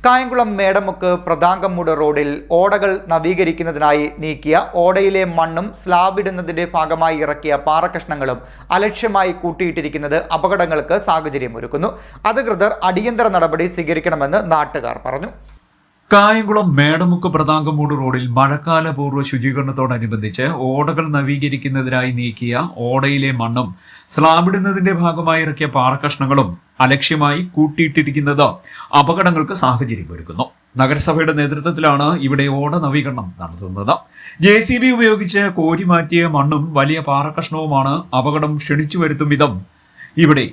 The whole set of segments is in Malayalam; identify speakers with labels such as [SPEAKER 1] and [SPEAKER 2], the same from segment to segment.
[SPEAKER 1] കായംകുളം മേടമുക്ക് പ്രതാങ്കമ്മൂട് റോഡിൽ ഓടകൾ നവീകരിക്കുന്നതിനായി നീക്കിയ ഓടയിലെ മണ്ണും സ്ലാബിടുന്നതിന്റെ ഭാഗമായി ഇറക്കിയ പാറക്കഷ്ണങ്ങളും അലക്ഷ്യമായി കൂട്ടിയിട്ടിരിക്കുന്നത് അപകടങ്ങൾക്ക് സാഹചര്യമൊരുക്കുന്നു. അധികൃതർ അടിയന്തര നടപടി സ്വീകരിക്കണമെന്ന് നാട്ടുകാർ പറഞ്ഞു.
[SPEAKER 2] കായംകുളം മേടമുക്ക് പ്രതാങ്കമ്മൂട് റോഡിൽ മഴക്കാലപൂർവ്വ ശുചീകരണത്തോടനുബന്ധിച്ച് ഓടകൾ നവീകരിക്കുന്നതിനായി നീക്കിയ ഓടയിലെ മണ്ണും സ്ലാബിടുന്നതിന്റെ ഭാഗമായി ഇറക്കിയ പാറക്കഷ്ണങ്ങളും അലക്ഷ്യമായി കൂട്ടിയിട്ടിരിക്കുന്നത് അപകടങ്ങൾക്ക് സാഹചര്യമൊരുക്കുന്നു. നഗരസഭയുടെ നേതൃത്വത്തിലാണ് ഇവിടെ ഓട നവീകരണം നടത്തുന്നത്. JCB ഉപയോഗിച്ച് കോരി മാറ്റിയ മണ്ണും വലിയ പാറക്കഷ്ണവുമാണ് അപകടം ക്ഷണിച്ചു വരുത്തും വിധം ഇവിടെ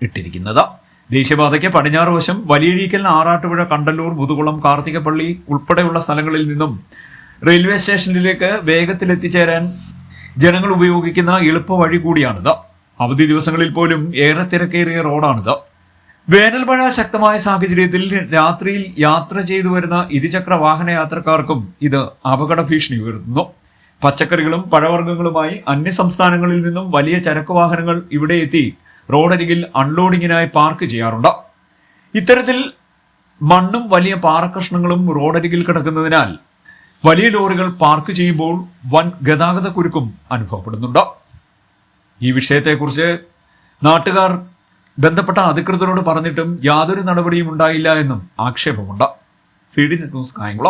[SPEAKER 2] ഇട്ടിരിക്കുന്നത്. ദേശീയപാതയ്ക്ക് പടിഞ്ഞാറ് വശം വലിയഴീക്കൽ, ആറാട്ടുപുഴ, കണ്ടല്ലൂർ, മുതുകുളം, കാർത്തികപ്പള്ളി ഉൾപ്പെടെയുള്ള സ്ഥലങ്ങളിൽ നിന്നും റെയിൽവേ സ്റ്റേഷനിലേക്ക് വേഗത്തിൽ എത്തിച്ചേരാൻ ജനങ്ങൾ ഉപയോഗിക്കുന്ന എളുപ്പ വഴി കൂടിയാണിത്. അവധി ദിവസങ്ങളിൽ പോലും ഏറെ തിരക്കേറിയ റോഡാണിത്. വേനൽമഴ ശക്തമായ സാഹചര്യത്തിൽ രാത്രിയിൽ യാത്ര ചെയ്തു വരുന്ന ഇരുചക്ര വാഹന യാത്രക്കാർക്കും ഇത് അപകട ഭീഷണി ഉയർത്തുന്നു. പച്ചക്കറികളും പഴവർഗ്ഗങ്ങളുമായി അന്യസംസ്ഥാനങ്ങളിൽ നിന്നും വലിയ ചരക്ക് വാഹനങ്ങൾ ഇവിടെ എത്തി റോഡരികിൽ അൺലോഡിങ്ങിനായി പാർക്ക് ചെയ്യാറുണ്ട്. ഇത്തരത്തിൽ മണ്ണും വലിയ പാറക്കഷ്ണങ്ങളും റോഡരികിൽ കിടക്കുന്നതിനാൽ വലിയ ലോറികൾ പാർക്ക് ചെയ്യുമ്പോൾ വൻ ഗതാഗത കുരുക്കും അനുഭവപ്പെടുന്നുണ്ട്. ഈ വിഷയത്തെക്കുറിച്ച് നാട്ടുകാർ ബന്ധപ്പെട്ട അധികൃതരോട് പറഞ്ഞിട്ടും യാതൊരു നടപടിയും ഉണ്ടായില്ല എന്നും ആക്ഷേപമുണ്ട്. CDNet news, Kayamkulam.